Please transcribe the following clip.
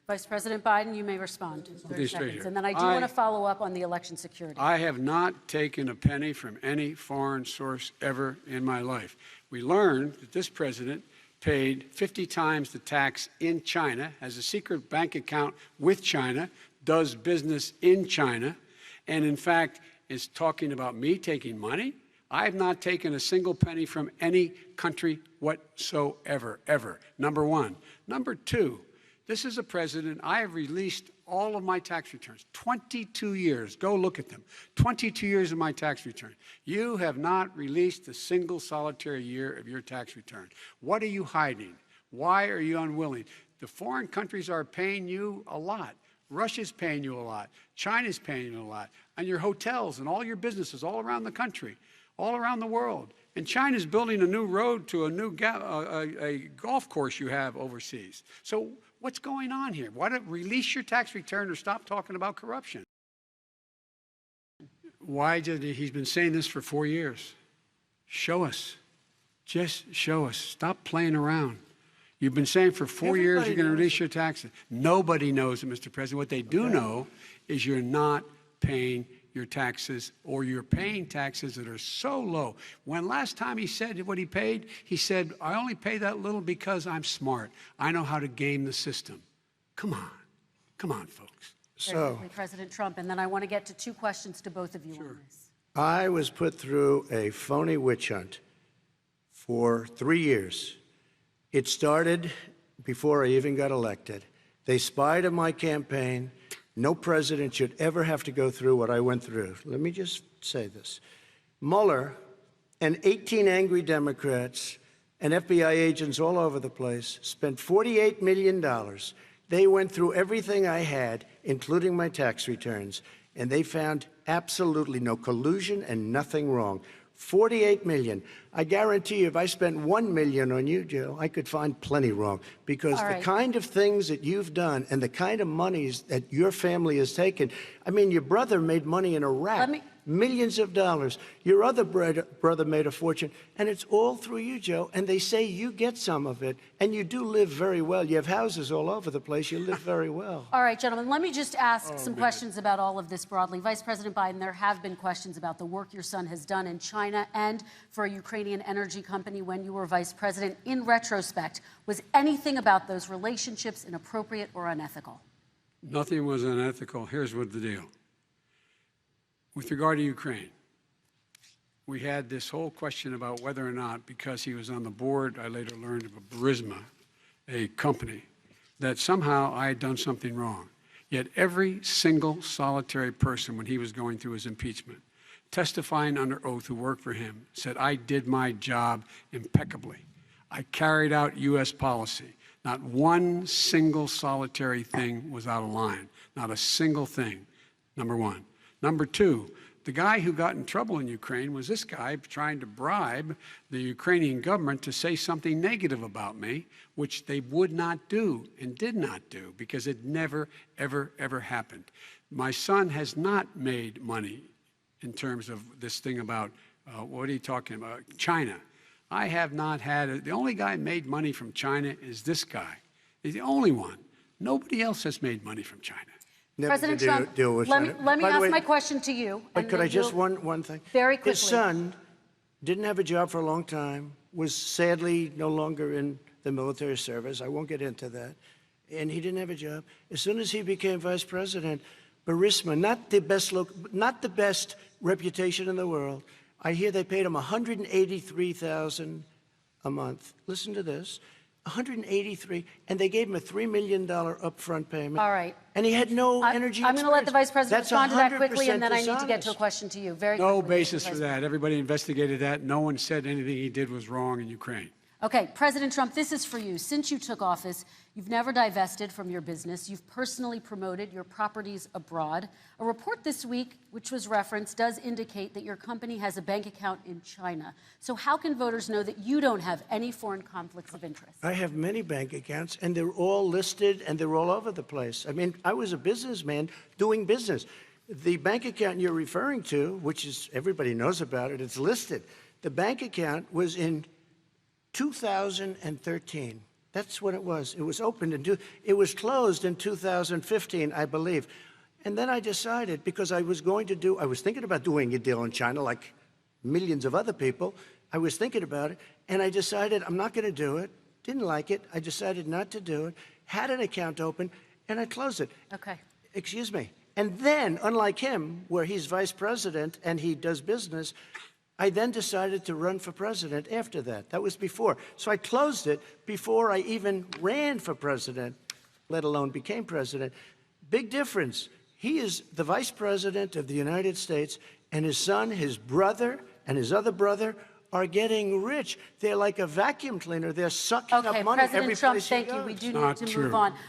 Vice President Biden, you may respond. 30 straight seconds. here. And then I do want to follow up on the election security. I have not taken a penny from any foreign source ever in my life. We learned that this president paid 50 times the tax in China, has a secret bank account with China, does business in China, and in fact is talking about me taking money. I have not taken a single penny from any country whatsoever, ever, number one. Number two, this is a president, I have released all of my tax returns, 22 years, go look at them, 22 years of my tax return. You have not released a single solitary year of your tax return. What are you hiding? Why are you unwilling? The foreign countries are paying you a lot. Russia's paying you a lot. China's paying you a lot. And your hotels and all your businesses all around the country, all around the world. And China's building a new road to a new a golf course you have overseas. So what's going on here? Why don't release your tax return or stop talking about corruption? Why did he's been saying this for 4 years? Show us. Just show us. Stop playing around. You've been saying for 4 years you're going to release your taxes. Nobody knows it, Mr. President. What they do know is you're not paying your taxes, or you're paying taxes that are so low. When last time he said what he paid, he said, I only pay that little because I'm smart. I know how to game the system. Come on, folks. So, President Trump, and then I want to get to two questions to both of you on this. I was put through a phony witch hunt for 3 years. It started before I even got elected. They spied on my campaign. No president should ever have to go through what I went through. Let me just say this. Mueller and 18 angry Democrats and FBI agents all over the place spent $48 million. They went through everything I had, including my tax returns, and they found absolutely no collusion and nothing wrong. $48 million. I guarantee you, if I spent $1 million on you, Joe, I could find plenty wrong. Because the kind of things that you've done and the kind of monies that your family has taken, I mean, your brother made money in Iraq. Millions of dollars. Your other brother made a fortune, and it's all through you, Joe. And they say you get some of it, and you do live very well. You have houses all over the place. You live very well. All right, gentlemen, let me just ask some questions about all of this broadly. Vice President Biden, there have been questions about the work your son has done in China and for a Ukrainian energy company when you were vice president. In retrospect, was anything about those relationships inappropriate or unethical? Nothing was unethical. Here's what the deal. With regard to Ukraine, we had this whole question about whether or not, because he was on the board, I later learned of a Burisma, a company, that somehow I had done something wrong. Yet every single solitary person, when he was going through his impeachment, testifying under oath who worked for him, said, I did my job impeccably. I carried out U.S. policy. Not one single solitary thing was out of line. Not a single thing, number one. Number two, the guy who got in trouble in Ukraine was this guy trying to bribe the Ukrainian government to say something negative about me, which they would not do and did not do because it never, ever, ever happened. My son has not made money in terms of this thing about, what are you talking about, China. I have not had, the only guy who made money from China is this guy. He's the only one. Nobody else has made money from China. President Trump, let me ask my question to you. But could I just one thing? Very quickly. His son didn't have a job for a long time, was sadly no longer in the military service. I won't get into that. And he didn't have a job. As soon as he became vice president, Burisma, not the best reputation in the world. I hear they paid him $183,000 a month. Listen to this. 183, and they gave him a $3 million upfront payment. All right. And he had no energy. I'm going to let the Vice President respond to that quickly, and then I need to get to a dishonest. question to you. Very No quickly, basis for that. Everybody investigated that. No one said anything he did was wrong in Ukraine. Okay, President Trump, this is for you. Since you took office, you've never divested from your business. You've personally promoted your properties abroad. A report this week, which was referenced, does indicate that your company has a bank account in China. So how can voters know that you don't have any foreign conflicts of interest? I have many bank accounts, and they're all listed, and they're all over the place. I mean, I was a businessman doing business. The bank account you're referring to, which is, everybody knows about it, it's listed. The bank account was in 2013. That's what it was. It was opened it was closed in 2015, I believe. And then I decided, because I was thinking about doing a deal in China like millions of other people. I was thinking about it, and I decided I'm not going to do it. Didn't like it. I decided not to do it. Had an account open, and I closed it. Okay. Excuse me. And then, unlike him, where he's vice president and he does business, I then decided to run for president after that. That was before. So I closed it before I even ran for president, let alone became president. Big difference. He is the vice president of the United States, and his son, his brother, and his other brother are getting rich. They're like a vacuum cleaner. They're sucking Okay, up money every President Trump, place he thank you. goes. We do Not need to true. move on.